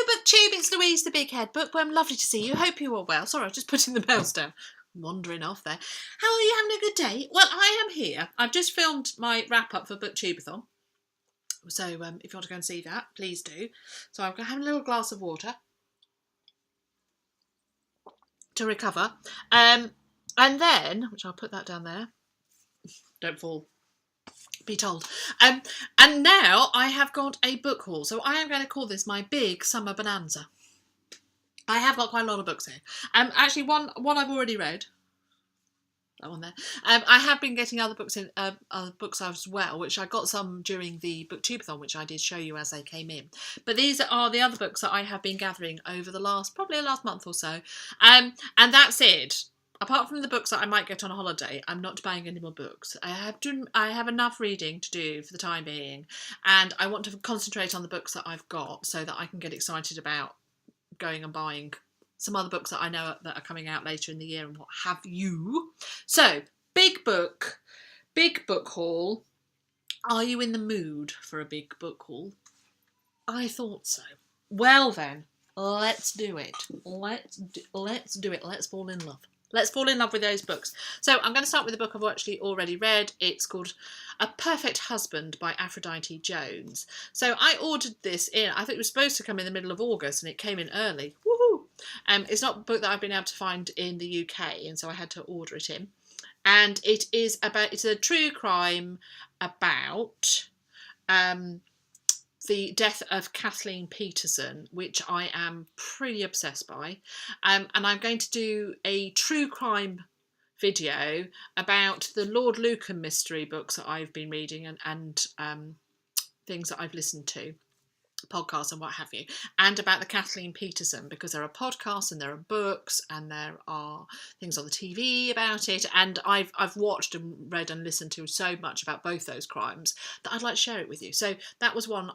BookTube, it's Louise the Big Head Bookworm. Lovely to see you. Hope you're all well. Sorry, I was just putting the bells down. Wandering off there. How are you having a good day? Well, I am here. I've just filmed my wrap-up for BookTubeathon. So if you want to go and see that, please do. So I'm going to have a little glass of water to recover. And then, which I'll put that down there. Don't fall. Be told. And now I have got a book haul. So I am going to call this my big summer bonanza. I have got quite a lot of books here. Actually, one I've already read. That one there. I have been getting other books as well, which I got some during the BookTubeathon, which I did show you as they came in. But these are the other books that I have been gathering over probably the last month or so. And that's it. Apart from the books that I might get on a holiday, I'm not buying any more books. I have enough reading to do for the time being, and I want to concentrate on the books that I've got so that I can get excited about going and buying some other books that I know that are coming out later in the year and what have you. So, big book haul. Are you in the mood for a big book haul? I thought so. Well then, let's do it. Let's do it. Let's fall in love. Let's fall in love with those books. So I'm going to start with a book I've actually already read. It's called A Perfect Husband by Aphrodite Jones. So I ordered this in. I think it was supposed to come in the middle of August and it came in early. Woohoo! It's not a book that I've been able to find in the UK, and so I had to order it in. And it's a true crime about the death of Kathleen Peterson, which I am pretty obsessed by. And I'm going to do a true crime video about the Lord Lucan mystery books that I've been reading and things that I've listened to, podcasts and what have you, and about the Kathleen Peterson, because there are podcasts and there are books and there are things on the TV about it, and I've watched and read and listened to so much about both those crimes that I'd like to share it with you. So that was one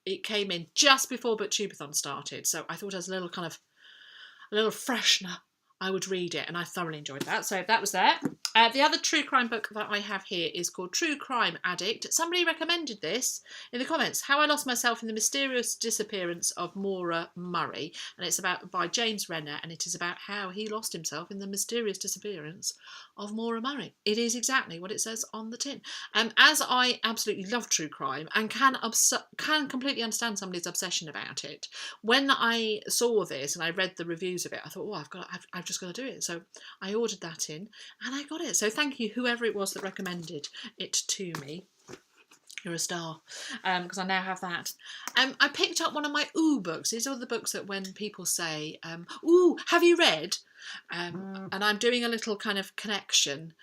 it came in just before BookTubeathon started, so I thought as a little freshener I would read it, and I thoroughly enjoyed that. So that was there. The other true crime book that I have here is called True Crime Addict. Somebody recommended this in the comments. How I Lost Myself in the Mysterious Disappearance of Maura Murray. And it's by James Renner, and it is about how he lost himself in the mysterious disappearance of Maura Murray. It is exactly what it says on the tin. As I absolutely love true crime and can completely understand somebody's obsession about it, when I saw this and I read the reviews of it, I thought, oh, I've just got to do it. So I ordered that in and I got it. So thank you, whoever it was that recommended it to me. You're a star, because I now have that. I picked up one of my books. These are the books that when people say, have you read? And I'm doing a little kind of connection.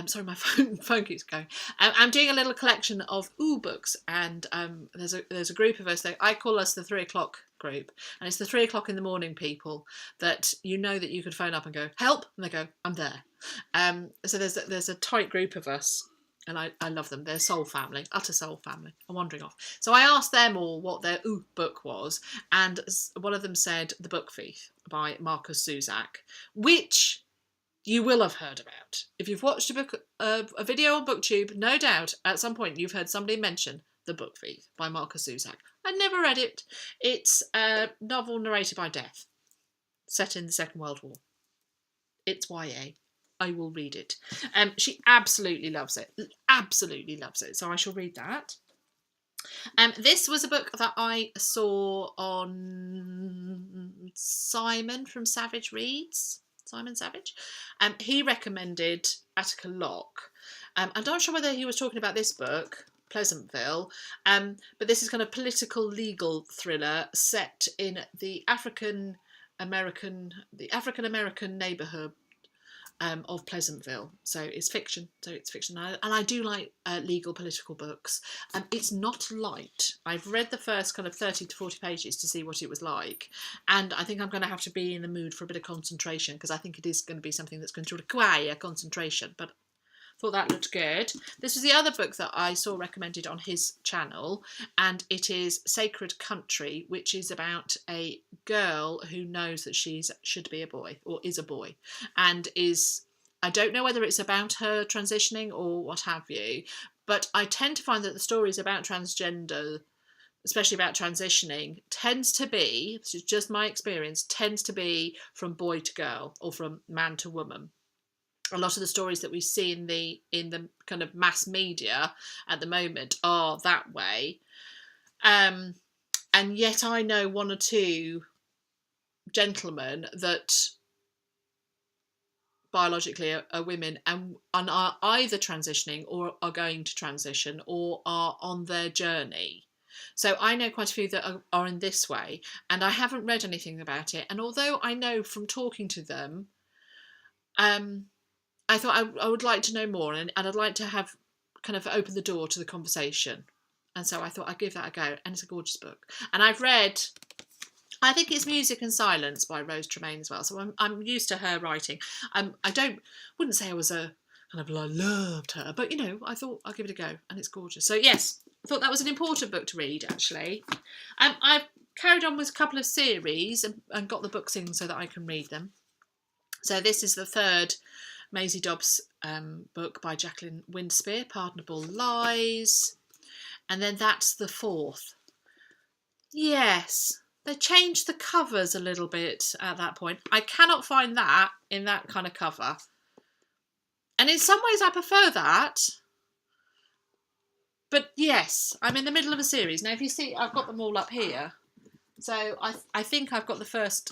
Sorry, my phone keeps going. I'm doing a little collection of books, and there's a group of us. I call us the 3 o'clock group, and it's the 3 o'clock in the morning people that you know that you could phone up and go, help, and they go, I'm there. So there's a tight group of us. And I love them. They're soul family, utter soul family. I'm wandering off. So I asked them all what their book was, and one of them said The Book Thief by Markus Zusak, which you will have heard about. If you've watched a video on BookTube, no doubt at some point you've heard somebody mention The Book Thief by Markus Zusak. I never read it. It's a novel narrated by death, set in the Second World War. It's YA. I will read it. She absolutely loves it. Absolutely loves it. So I shall read that. This was a book that I saw on Simon from Savage Reads. Simon Savage. He recommended Attica Locke. I'm not sure whether he was talking about this book, Pleasantville, but this is kind of political legal thriller set in the African American neighbourhood of Pleasantville. So it's fiction. And I do like legal political books. It's not light. I've read the first kind of 30 to 40 pages to see what it was like, and I think I'm going to have to be in the mood for a bit of concentration, because I think it is going to be something that's going to require concentration. But thought that looked good. This was the other book that I saw recommended on his channel, and it is Sacred Country, which is about a girl who knows that she should be a boy, or is a boy, and I don't know whether it's about her transitioning or what have you, but I tend to find that the stories about transgender especially about transitioning, tends to be, this is just my experience, tends to be from boy to girl or from man to woman. A lot of the stories that we see in the kind of mass media at the moment are that way. And yet I know one or two gentlemen that biologically are women and are either transitioning or are going to transition or are on their journey. So I know quite a few that are in this way, and I haven't read anything about it. And although I know from talking to them, I thought I would like to know more, and I'd like to have kind of open the door to the conversation. And so I thought I'd give that a go. And it's a gorgeous book. And I've read, I think it's Music and Silence by Rose Tremaine as well. So I'm used to her writing. I wouldn't say I was I loved her, but I thought I'll give it a go, and it's gorgeous. So yes, I thought that was an important book to read, actually. I've carried on with a couple of series and got the books in so that I can read them. So this is the third Maisie Dobbs book by Jacqueline Winspear, Pardonable Lies. And then that's the fourth. Yes, they changed the covers a little bit at that point. I cannot find that in that kind of cover. And in some ways I prefer that. But yes, I'm in the middle of a series. Now if you see, I've got them all up here. So I think I've got the first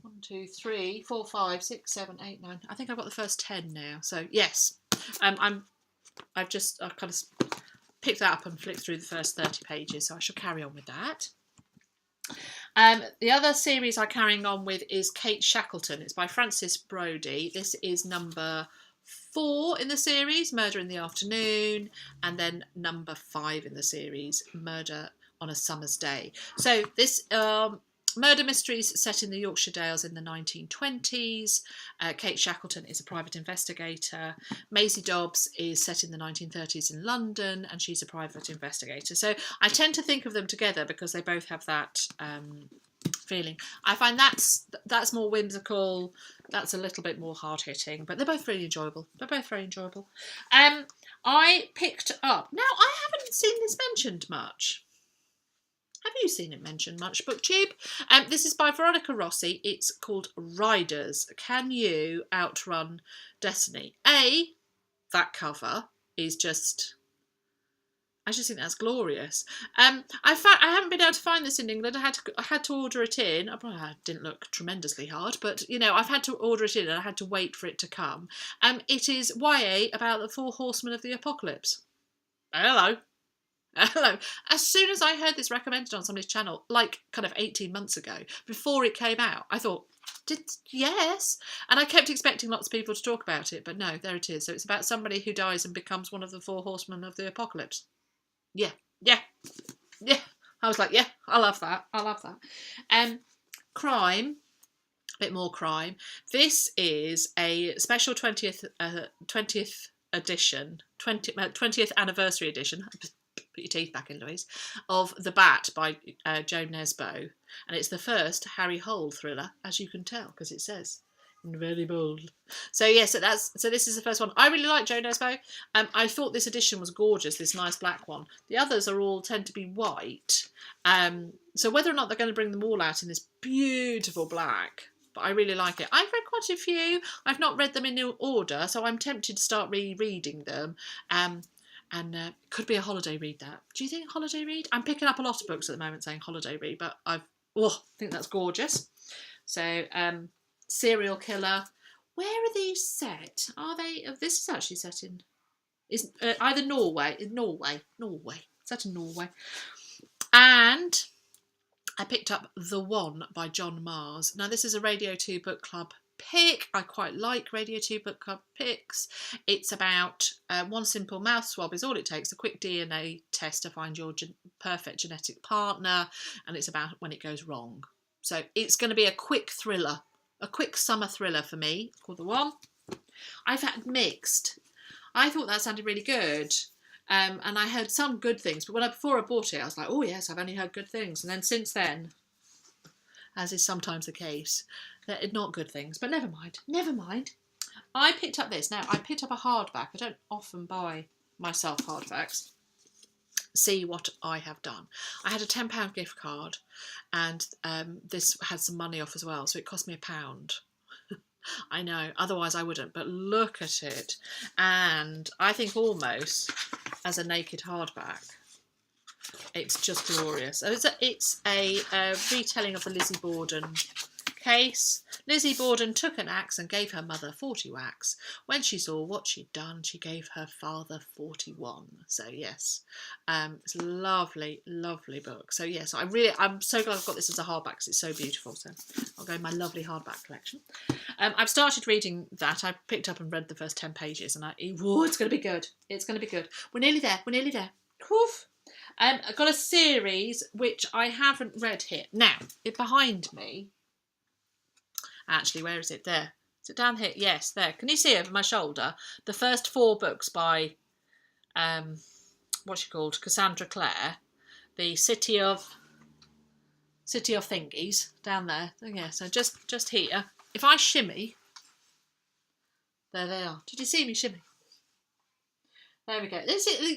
1, 2, 3, 4, 5, 6, 7, 8, 9. I think I've got the first 10 now. So yes, I've kind of picked that up and flicked through the first 30 pages. So I shall carry on with that. The other series I'm carrying on with is Kate Shackleton. It's by Frances Brody. This is number 4 in the series, Murder in the Afternoon, and then number 5 in the series, Murder on a Summer's Day. So this murder mysteries set in the Yorkshire Dales in the 1920s. Kate Shackleton is a private investigator. Maisie Dobbs is set in the 1930s in London, and she's a private investigator. So I tend to think of them together because they both have that feeling. I find that's more whimsical. That's a little bit more hard-hitting, but they're both really enjoyable. They're both very enjoyable. I picked up... Now, I haven't seen this mentioned much. Have you seen it mentioned much, BookTube? This is by Veronica Rossi. It's called Riders. Can You Outrun Destiny? That cover is just... I just think that's glorious. I haven't been able to find this in England. I had to order it in. I didn't look tremendously hard, but I've had to order it in and I had to wait for it to come. It is YA about the 4 horsemen of the apocalypse. Hello. As soon as I heard this recommended on somebody's channel, like kind of 18 months ago, before it came out, I thought, yes. And I kept expecting lots of people to talk about it, but no, there it is. So it's about somebody who dies and becomes one of the 4 horsemen of the apocalypse. Yeah. I was like, yeah, I love that. Crime, a bit more crime. This is a special 20th edition, 20th anniversary edition. Put your teeth back in, Louise. Of The Bat by Jo Nesbo, and it's the first Harry Hole thriller, as you can tell, because it says very bold. So yes, so this is the first one. I really like Jo Nesbo. I thought this edition was gorgeous, this nice black one. The others tend to be white. So whether or not they're going to bring them all out in this beautiful black, but I really like it. I've read quite a few. I've not read them in order, so I'm tempted to start rereading them. And could be a holiday read, that. Do you think holiday read? I'm picking up a lot of books at the moment saying holiday read, but I think that's gorgeous. So, serial killer. Where are these set? Are they... This is actually set in... either Norway. Set in Norway. And I picked up The One by John Mars. Now, this is a Radio 2 book club pick. I quite like Radio 2 book club picks. It's about one simple mouth swab is all it takes, a quick DNA test to find your perfect genetic partner, and it's about when it goes wrong. So it's going to be a quick thriller, a quick summer thriller for me, called The One. I've had mixed. I thought that sounded really good. And I heard some good things, but before I bought it, I was like, oh yes, I've only heard good things. And then since then, as is sometimes the case, they're not good things, but never mind. I picked up this. Now, I picked up a hardback. I don't often buy myself hardbacks. see what I have done. I had a £10 gift card, and this had some money off as well, so it cost me £1. I know, otherwise I wouldn't, but look at it. And I think almost as a naked hardback, it's just glorious. It's a retelling of the Lizzie Borden case. Lizzie Borden took an axe and gave her mother 40 whacks. When she saw what she'd done, she gave her father 41. So yes, it's a lovely, lovely book. So yes, I'm so glad I've got this as a hardback because it's so beautiful. So I'll go in my lovely hardback collection. I've started reading that. I picked up and read the first 10 pages, and it's going to be good. It's going to be good. We're nearly there. We're nearly there. Woof. I've got a series which I haven't read here. Now, behind me. Actually, where is it? There. Is it down here? Yes, there. Can you see over my shoulder? The first 4 books by, what's she called? Cassandra Clare. The City of Thingies, down there. Yeah, so just here. If I shimmy, there they are. Did you see me shimmy? There we go.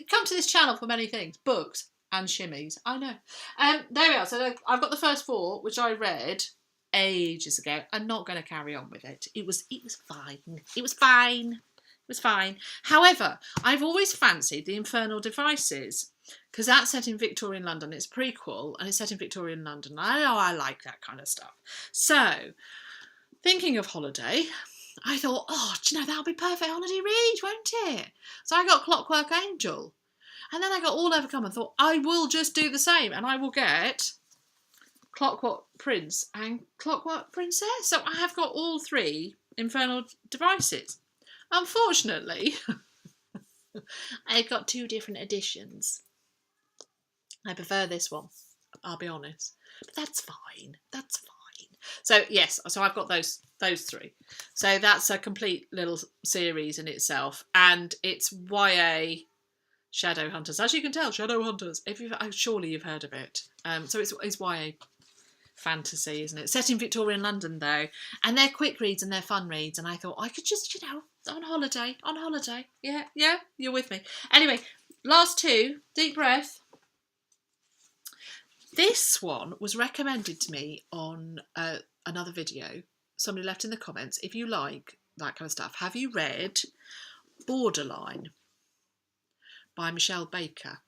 Come to this channel for many things. Books and shimmies. I know. There we are. So I've got the first 4, which I read ages ago. I'm not going to carry on with it. It was fine. It was fine. It was fine. However, I've always fancied the Infernal Devices, because that's set in Victorian London. It's a prequel, and it's set in Victorian London. I know I like that kind of stuff. So, thinking of holiday, I thought, do you know, that'll be perfect holiday read, won't it? So I got Clockwork Angel. And then I got all overcome and thought, I will just do the same, and I will get Clockwork Prince and Clockwork Princess. So I have got all 3 Infernal Devices. Unfortunately, I've got 2 different editions. I prefer this one, I'll be honest. But that's fine. That's fine. So yes, so I've got those 3. So that's a complete little series in itself, and it's YA Shadow Hunters. As you can tell, Shadow Hunters. Surely you've heard of it. So it's YA fantasy, isn't it? Set in Victorian London though, and they're quick reads and they're fun reads. And I thought I could just, on holiday. Yeah, you're with me. Anyway, last 2. Deep breath. This one was recommended to me on another video. Somebody left in the comments, if you like that kind of stuff, have you read Borderline by Mishell Baker?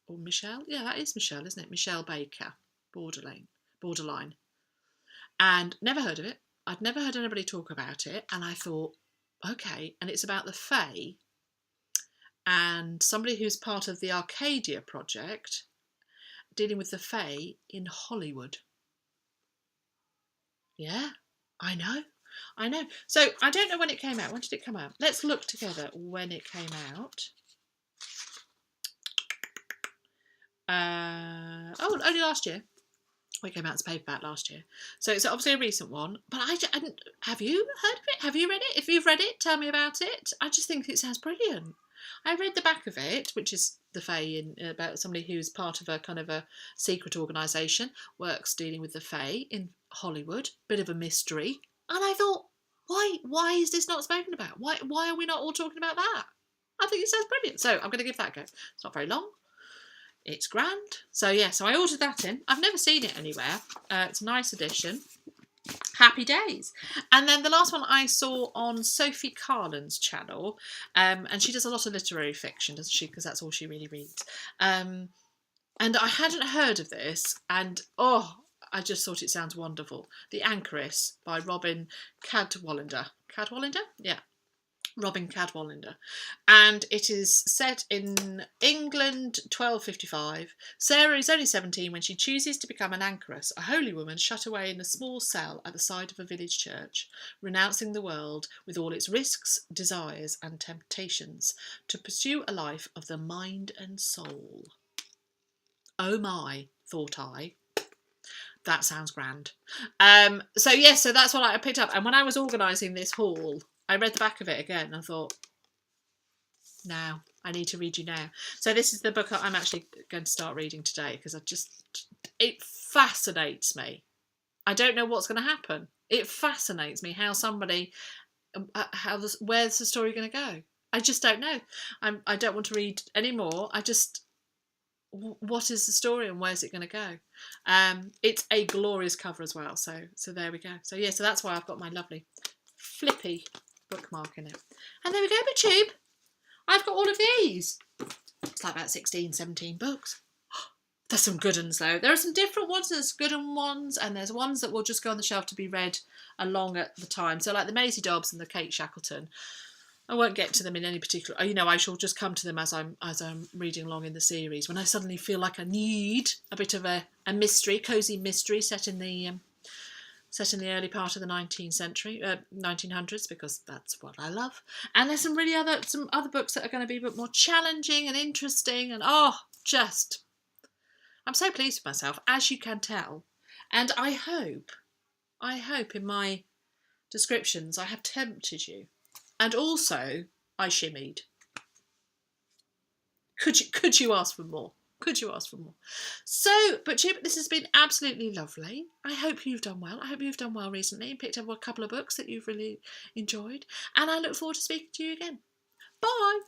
Or Mishell? Yeah, that is Mishell, isn't it? Mishell Baker. Borderline. And never heard of it. I'd never heard anybody talk about it. And I thought, okay. And it's about the Fae and somebody who's part of the Arcadia project dealing with the Fae in Hollywood. Yeah, I know. So I don't know when it came out. When did it come out? Let's look together when it came out. Only last year. It came out as paperback last year. So it's obviously a recent one. But have you heard of it? Have you read it? If you've read it, tell me about it. I just think it sounds brilliant. I read the back of it, which is the Fae, about somebody who's part of a kind of a secret organisation, works dealing with the Fae in Hollywood. Bit of a mystery. And I thought, why is this not spoken about? Why are we not all talking about that? I think it sounds brilliant. So I'm going to give that a go. It's not very long. It's grand. So yeah, so I ordered that in. I've never seen it anywhere. It's a nice edition. Happy days. And then the last one I saw on Sophie Collins' channel, and she does a lot of literary fiction, doesn't she? Because that's all she really reads. And I hadn't heard of this, and I just thought it sounds wonderful. The Anchoress by Robyn Cadwallader. Cadwallader? Yeah. Robyn Cadwallader. And it is set in England 1255. Sarah is only 17 when she chooses to become an anchoress, a holy woman shut away in a small cell at the side of a village church, renouncing the world with all its risks, desires and temptations, to pursue a life of the mind and soul. Oh my, thought I. That sounds grand. So yes, so that's what I picked up. And when I was organising this haul, I read the back of it again and I thought, now, I need to read you now. So this is the book I'm actually going to start reading today because it fascinates me. I don't know what's going to happen. It fascinates me how somebody, where's the story going to go? I just don't know. I don't want to read any more. I just what is the story and where's it going to go? It's a glorious cover as well. So there we go. So yeah, so that's why I've got my lovely flippy bookmark in it. And there we go, BookTube. I've got all of these. It's like about 16, 17 books. There's some good ones though. There are some different ones, there's good ones, and there's ones that will just go on the shelf to be read along at the time. So like the Maisie Dobbs and the Kate Shackleton. I won't get to them in any particular. I shall just come to them as I'm reading along in the series. When I suddenly feel like I need a bit of a mystery, cosy mystery set in the early part of the 19th century, 1900s, because that's what I love. And there's some other books that are going to be a bit more challenging and interesting. And I'm so pleased with myself, as you can tell. And I hope in my descriptions I have tempted you. And also, I shimmied. Could you ask for more? Could you ask for more? So, but Chip, this has been absolutely lovely. I hope you've done well. I hope you've done well recently and picked up a couple of books that you've really enjoyed. And I look forward to speaking to you again. Bye.